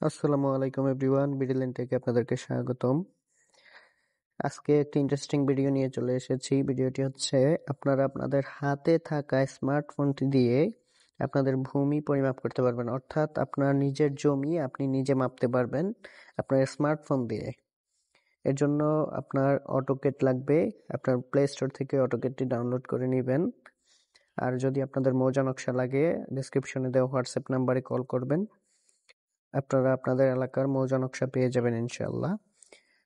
আসসালামু আলাইকুম এভরিওয়ান, বিডিলেন টেকে আপনাদেরকে স্বাগতম। আজকে একটা ইন্টারেস্টিং ভিডিও নিয়ে চলে এসেছি। ভিডিওটি হচ্ছে আপনারা আপনাদের হাতে থাকা স্মার্টফোনটি দিয়ে আপনাদের ভূমি পরিমাপ করতে পারবেন, অর্থাৎ আপনার নিজের জমি আপনি নিজে মাপতে পারবেন আপনার স্মার্টফোন দিয়ে। এর জন্য আপনার অটোকেট লাগবে। আপনার প্লে স্টোর থেকে অটোকেটটি ডাউনলোড করে নেবেন। আর যদি আপনাদের মৌজা নকশা লাগে, ডেসক্রিপশনে দেওয়া হোয়াটসঅ্যাপ নাম্বারে কল করবেন। আপনারা আপনাদের এলাকার মৌজা নকশা পেয়ে যাবেন ইনশাআল্লাহ।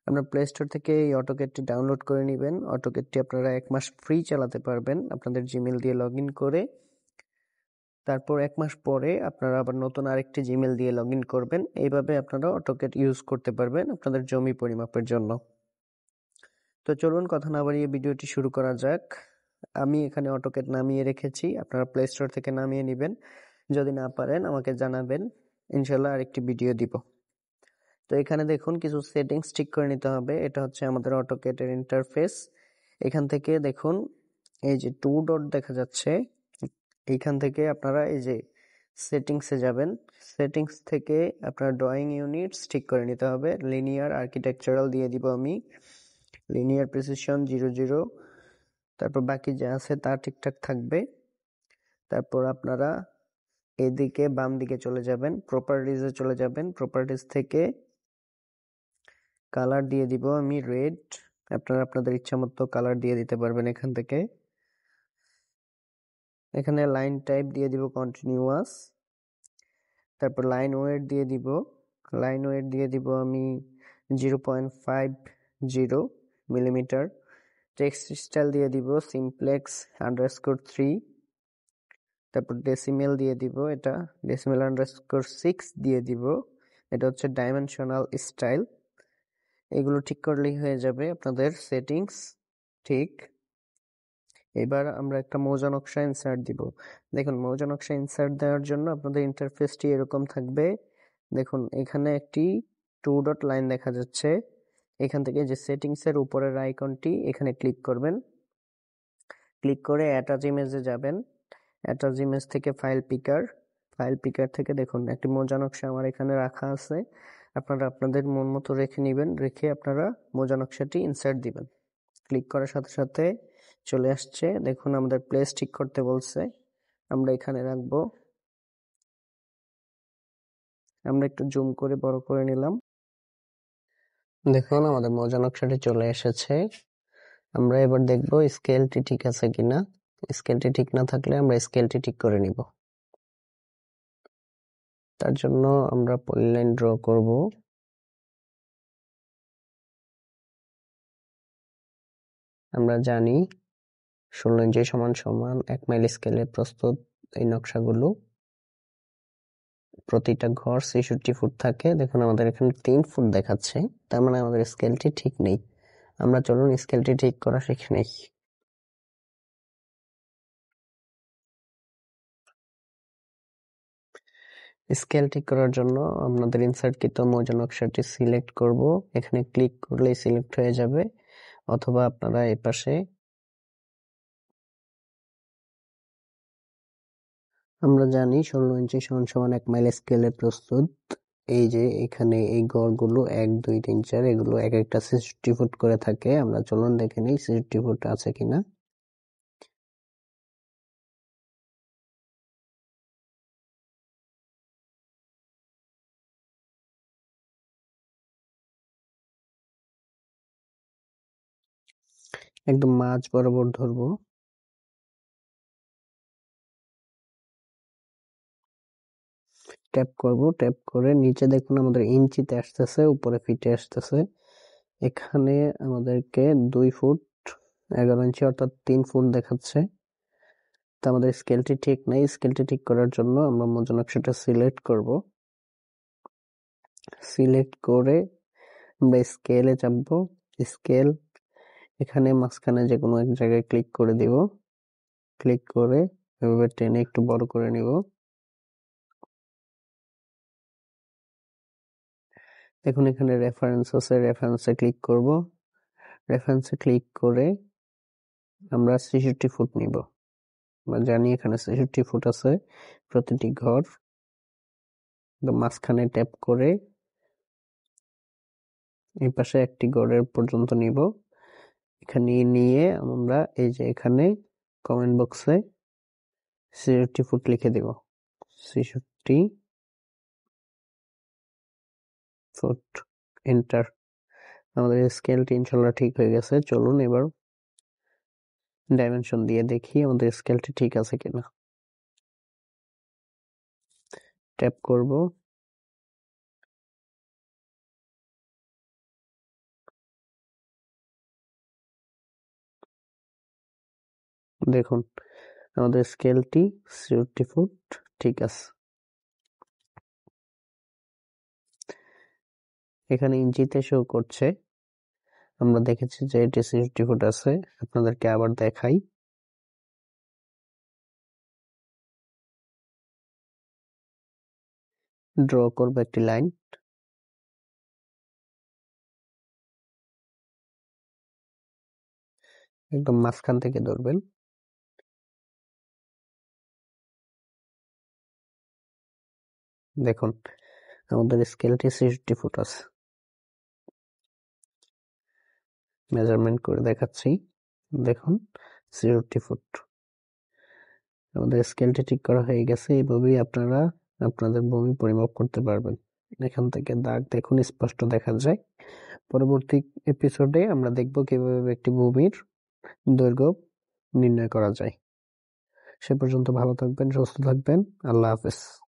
আপনার প্লে স্টোর থেকে এই অটোকেটটি ডাউনলোড করে নেবেন। অটোকেটটি আপনারা 1 মাস ফ্রি চালাতে পারবেন আপনাদের জিমেল দিয়ে লগ ইন করে। তারপর 1 মাস পরে আপনারা আবার নতুন আরেকটি জিমেল দিয়ে লগ ইন করবেন। এইভাবে আপনারা অটোকেট ইউজ করতে পারবেন আপনাদের জমি পরিমাপের জন্য। তো চলুন কথা না বাড়িয়ে ভিডিওটি শুরু করা যাক। আমি এখানে অটোকেট নামিয়ে রেখেছি, আপনারা প্লে স্টোর থেকে নামিয়ে নেবেন। যদি না পারেন আমাকে জানাবেন, ইনশাল্লাহ আরেকটি ভিডিও দিব। তো এখানে দেখুন কিছু সেটিংস ঠিক করে নিতে হবে। এটা হচ্ছে আমাদের অটোকেটের ইন্টারফেস। এখান থেকে দেখুন এই যে 2 ডট দেখা যাচ্ছে, এইখান থেকে আপনারা এই যে সেটিংসে যাবেন। সেটিংস থেকে আপনার ড্রয়িং ইউনিটস ঠিক করে নিতে হবে। লিনিয়ার আর্কিটেকচারাল দিয়ে দিব আমি, লিনিয়ার প্রিসিশন 00। তারপর বাকি যা আছে তা ঠিকঠাক থাকবে। তারপর আপনারা এদিকে বাম দিকে চলে যাবেন, প্রপার্টিজে চলে যাবেন। প্রপার্টিজ থেকে কালার দিয়ে দিব আমি রেড। আপনারা আপনাদের ইচ্ছা মতো কালার দিয়ে দিতে পারবেন এখান থেকে। এখানে লাইন টাইপ দিয়ে দিব কন্টিনিউয়াস। তারপর লাইন ওয়েট দিয়ে দিব, লাইন ওয়েট দিয়ে দিব আমি 0.50 মিলিমিটার। টেক্সট স্টাইল দিয়ে দিব simplex_3। তারপর ডেসিমেল দিয়ে দিব, এটা decimal_6 দিয়ে দিব। এটা হচ্ছে ডাইমেনশনাল স্টাইল। এগুলো ঠিক করলেই হয়ে যাবে আপনাদের সেটিংস ঠিক। এবার আমরা একটা মৌজা নকশা ইনসার্ট দিব। দেখুন মৌজা নকশা ইনসার্ট দেওয়ার জন্য আপনাদের ইন্টারফেসটি এরকম থাকবে। দেখুন এখানে একটি 2 ডট লাইন দেখা যাচ্ছে। এখান থেকে যে সেটিংসের উপরের আইকনটি, এখানে ক্লিক করবেন। ক্লিক করে অ্যাটাচ ইমেজে যাবেন। অ্যাটাচ ইমেজ থেকে ফাইল পিকার, ফাইল পিকার থেকে দেখুন একটি মৌজা নকশা আমার এখানে রাখা আছে। আপনারা আপনাদের মন মতো রেখে নেবেন, রেখে আপনারা মৌজা নকশাটি ইনসার্ট দিবেন। ক্লিক করার সাথে সাথে চলে আসছে। দেখুন আমাদের প্লেস ঠিক করতে বলছে, আমরা এখানে রাখবো। আমরা একটু জুম করে বড় করে নিলাম। দেখুন আমাদের মৌজা নকশাটি চলে এসেছে। আমরা এবার দেখবো স্কেলটি ঠিক আছে কিনা। স্কেলটি ঠিক না থাকলে আমরা স্কেলটি ঠিক করে নিব। তার জন্য আমরা পলিলাইন ড্র করব। আমরা জানি 16 ইঞ্চি সমান সমান 1 মাইল স্কেলে প্রস্তুত এই নকশাগুলো। প্রতিটা ঘর 66 ফুট থাকে। দেখুন আমাদের এখানে 3 ফুট দেখাচ্ছে, তার মানে আমাদের স্কেলটি ঠিক নেই। আমরা চলুন স্কেলটি ঠিক করা শিখে নেই। স্কেল ঠিক করার জন্য আপনাদের ইনসার্টকৃত মৌজা নকশাটি সিলেক্ট করব। এখানে ক্লিক করলেই সিলেক্ট হয়ে যাবে, অথবা আপনারা এই পাশে আমরা জানি 16 ইঞ্চি সমান সমান 1 মাইল স্কেলে প্রস্তুত। এই যে এখানে এই গড়গুলো 1 2 3 4 এগুলো এক একটা 66 ফুট করে থাকে। আমরা চলুন দেখে নিই 66 ফুট আছে কিনা। একদম মাঝ বরাবর ধরবো। ট্যাপ করব, ট্যাপ করে নিচে দেখুন আমাদের ইঞ্চিতে আসতেছে, উপরে ফিটে আসতেছে। এখানে আমাদেরকে 2 ফুট 11 ইঞ্চি অর্থাৎ 3 ফুট দেখাচ্ছে। তো আমাদের স্কেলটি ঠিক নাই। স্কেলটি ঠিক করার জন্য আমরা মৌজা নকশাটা সিলেক্ট করব। সিলেক্ট করে আমরা স্কেলে চাপবো। স্কেল এখানে মাঝখানে যে কোনো এক জায়গায় ক্লিক করে দিব। ক্লিক করে এভাবে টেনে একটু বড় করে নিব। দেখুন এখানে রেফারেন্স আছে, রেফারেন্সে ক্লিক করব। রেফারেন্সে ক্লিক করে আমরা 66 ফুট নিব। আমরা জানি এখানে 66 ফুট আছে প্রতিটি ঘর। মাঝখানে ট্যাপ করে এই পাশে একটি গড়ের পর্যন্ত নিব। এখানে নিয়ে আমরা এই যে এখানে কমেন্ট বক্সে 63 ফুট লিখে দেব। 63 ফুট, এন্টার। আমাদের স্কেলটি ইনশাল্লাহ ঠিক হয়ে গেছে। চলুন এবার ডাইমেনশন দিয়ে দেখি আমাদের স্কেলটি ঠিক আছে কিনা। ট্যাপ করব, দেখুন আমাদের স্কেলটি 63 ফুট ঠিক আছে। এখানে ইঞ্চিতে শো করছে, আমরা দেখেছি যে এটি 63 ফুট আছে। আপনাদেরকে আবার দেখাই। ড্র করব একটি লাইন, একদম মাঝখান থেকে ধরবেন। দেখুন আমাদের স্কেলটি 63 ফুট আছে। মেজারমেন্ট করে দেখাচ্ছি, দেখুন 63 ফুট। আমাদের স্কেলটি ঠিক করা হয়ে গেছে। এইভাবেই আপনারা আপনাদের ভূমি পরিমাপ করতে পারবেন। এখান থেকে দাগ দেখুন স্পষ্ট দেখা যায়। পরবর্তী এপিসোডে আমরা দেখব কিভাবে একটি ভূমির দৈর্ঘ্য নির্ণয় করা যায়। সে পর্যন্ত ভালো থাকবেন, সুস্থ থাকবেন। আল্লাহ হাফেজ।